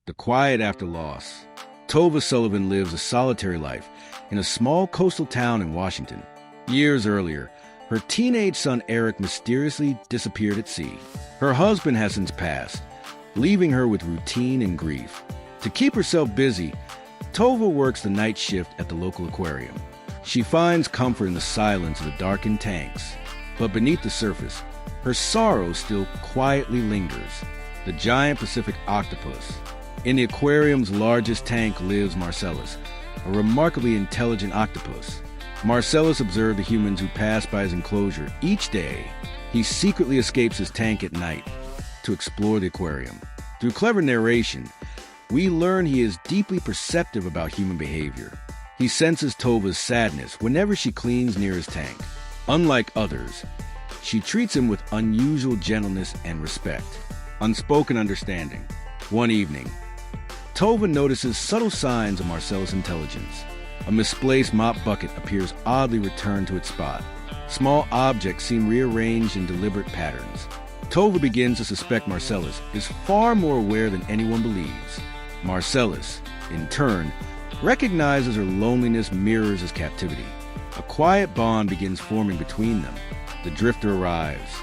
The quiet after loss. Tova Sullivan lives a solitary life in a small coastal town in Washington. Years earlier, her teenage son Eric mysteriously disappeared at sea. Her husband has since passed, leaving her with routine and grief. To keep herself busy, Tova works the night shift at the local aquarium. She finds comfort in the silence of the darkened tanks. But beneath the surface, her sorrow still quietly lingers. The giant Pacific octopus. In the aquarium's largest tank lives Marcellus, a remarkably intelligent octopus. Marcellus observed the humans who pass by his enclosure each day. He secretly escapes his tank at night to explore the aquarium. Through clever narration, we learn he is deeply perceptive about human behavior. He senses Tova's sadness whenever she cleans near his tank. Unlike others, she treats him with unusual gentleness and respect. Unspoken understanding. One evening, Tova notices subtle signs of Marcellus' intelligence. A misplaced mop bucket appears oddly returned to its spot. Small objects seem rearranged in deliberate patterns. Tova begins to suspect Marcellus is far more aware than anyone believes. Marcellus, in turn, recognizes her loneliness mirrors his captivity. A quiet bond begins forming between them. The drifter arrives.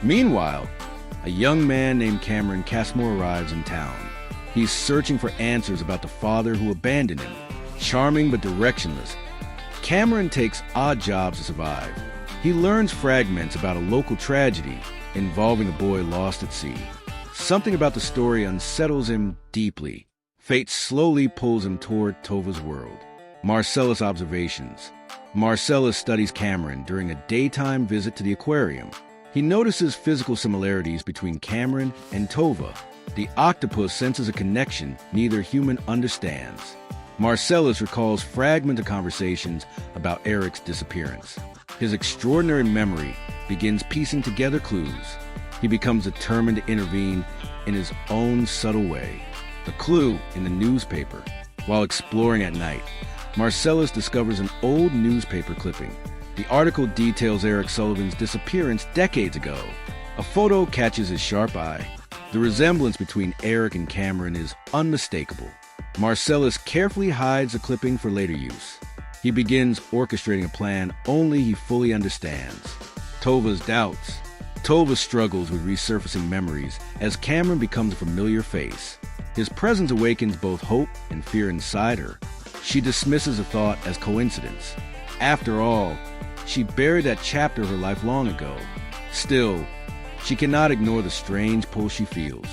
Meanwhile, a young man named Cameron Cassmore arrives in town. He's searching for answers about the father who abandoned him. Charming but directionless, Cameron takes odd jobs to survive. He learns fragments about a local tragedy involving a boy lost at sea. Something about the story unsettles him deeply. Fate slowly pulls him toward Tova's world. Marcellus observations. Marcellus studies Cameron during a daytime visit to the aquarium. He notices physical similarities between Cameron and Tova. The octopus senses a connection neither human understands. Marcellus recalls fragments of conversations about Eric's disappearance. His extraordinary memory begins piecing together clues. He becomes determined to intervene in his own subtle way. The clue in the newspaper. While exploring at night, Marcellus discovers an old newspaper clipping. The article details Eric Sullivan's disappearance decades ago. A photo catches his sharp eye. The resemblance between Eric and Cameron is unmistakable. Marcellus carefully hides the clipping for later use. He begins orchestrating a plan only he fully understands. Tova's doubts. Tova struggles with resurfacing memories as Cameron becomes a familiar face. His presence awakens both hope and fear inside her. She dismisses the thought as coincidence. After all, she buried that chapter of her life long ago. Still, she cannot ignore the strange pull she feels.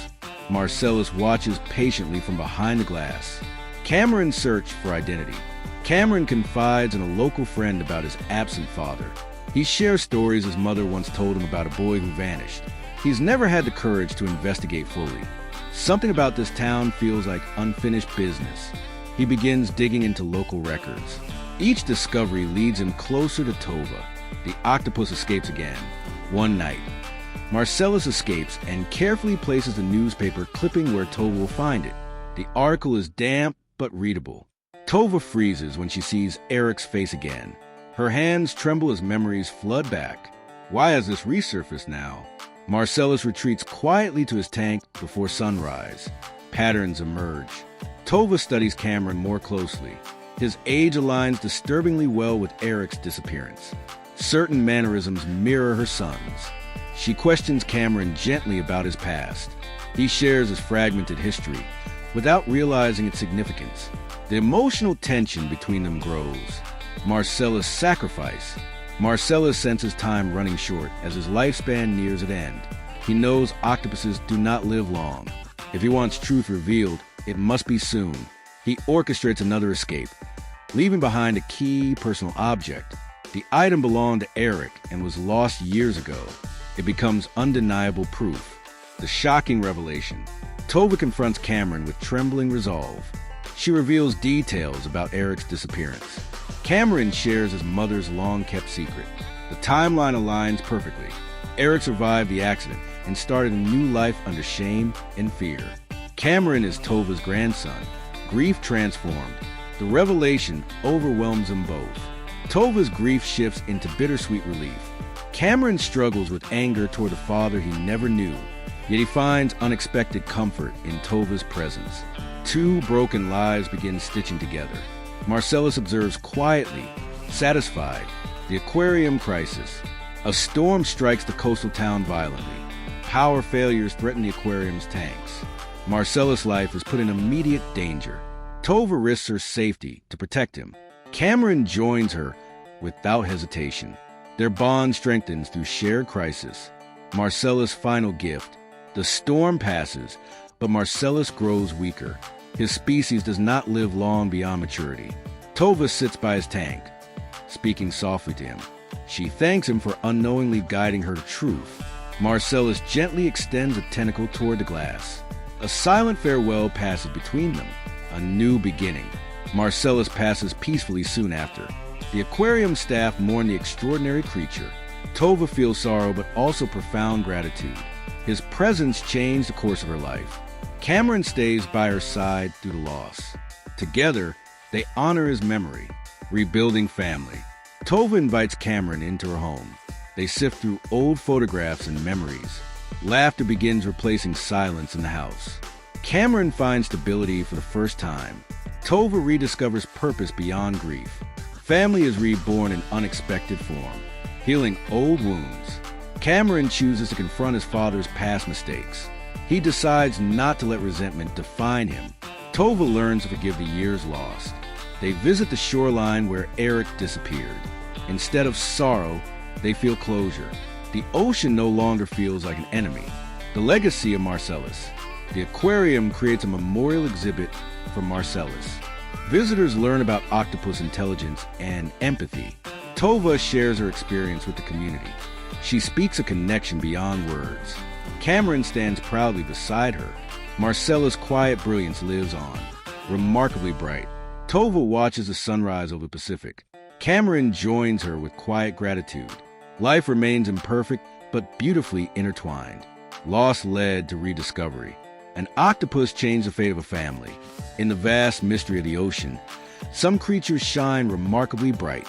Marcellus watches patiently from behind the glass. Cameron searches for identity. Cameron confides in a local friend about his absent father. He shares stories his mother once told him about a boy who vanished. He's never had the courage to investigate fully. Something about this town feels like unfinished business. He begins digging into local records. Each discovery leads him closer to Tova. The octopus escapes again. One night, Marcellus escapes and carefully places the newspaper clipping where Tova will find it. The article is damp but readable. Tova freezes when she sees Eric's face again. Her hands tremble as memories flood back. Why has this resurfaced now? Marcellus retreats quietly to his tank before sunrise. Patterns emerge. Tova studies Cameron more closely. His age aligns disturbingly well with Eric's disappearance. Certain mannerisms mirror her son's. She questions Cameron gently about his past. He shares his fragmented history without realizing its significance. The emotional tension between them grows. Marcellus' sacrifice. Marcellus senses time running short as his lifespan nears an end. He knows octopuses do not live long. If he wants truth revealed, it must be soon. He orchestrates another escape, leaving behind a key personal object. The item belonged to Eric and was lost years ago. It becomes undeniable proof. The shocking revelation. Tova confronts Cameron with trembling resolve. She reveals details about Eric's disappearance. Cameron shares his mother's long-kept secret. The timeline aligns perfectly. Eric survived the accident and started a new life under shame and fear. Cameron is Tova's grandson. Grief transformed. The revelation overwhelms them both. Tova's grief shifts into bittersweet relief. Cameron struggles with anger toward a father he never knew. Yet he finds unexpected comfort in Tova's presence. Two broken lives begin stitching together. Marcellus observes quietly, satisfied, the aquarium crisis. A storm strikes the coastal town violently. Power failures threaten the aquarium's tanks. Marcellus' life is put in immediate danger. Tova risks her safety to protect him. Cameron joins her without hesitation. Their bond strengthens through shared crisis. Marcellus' final gift. The storm passes, but Marcellus grows weaker. His species does not live long beyond maturity. Tova sits by his tank, speaking softly to him. She thanks him for unknowingly guiding her to truth. Marcellus gently extends a tentacle toward the glass. A silent farewell passes between them, a new beginning. Marcellus passes peacefully soon after. The aquarium staff mourn the extraordinary creature. Tova feels sorrow but also profound gratitude. His presence changed the course of her life. Cameron stays by her side through the loss. Together, they honor his memory, rebuilding family. Tova invites Cameron into her home. They sift through old photographs and memories. Laughter begins replacing silence in the house. Cameron finds stability for the first time. Tova rediscovers purpose beyond grief. Family is reborn in unexpected form, healing old wounds. Cameron chooses to confront his father's past mistakes. He decides not to let resentment define him. Tova learns to forgive the years lost. They visit the shoreline where Eric disappeared. Instead of sorrow, they feel closure. The ocean no longer feels like an enemy. The legacy of Marcellus. The aquarium creates a memorial exhibit for Marcellus. Visitors learn about octopus intelligence and empathy. Tova shares her experience with the community. She speaks a connection beyond words. Cameron stands proudly beside her. Marcellus' quiet brilliance lives on, remarkably bright. Tova watches the sunrise over the Pacific. Cameron joins her with quiet gratitude. Life remains imperfect, but beautifully intertwined. Loss led to rediscovery. An octopus changed the fate of a family. In the vast mystery of the ocean, some creatures shine remarkably bright.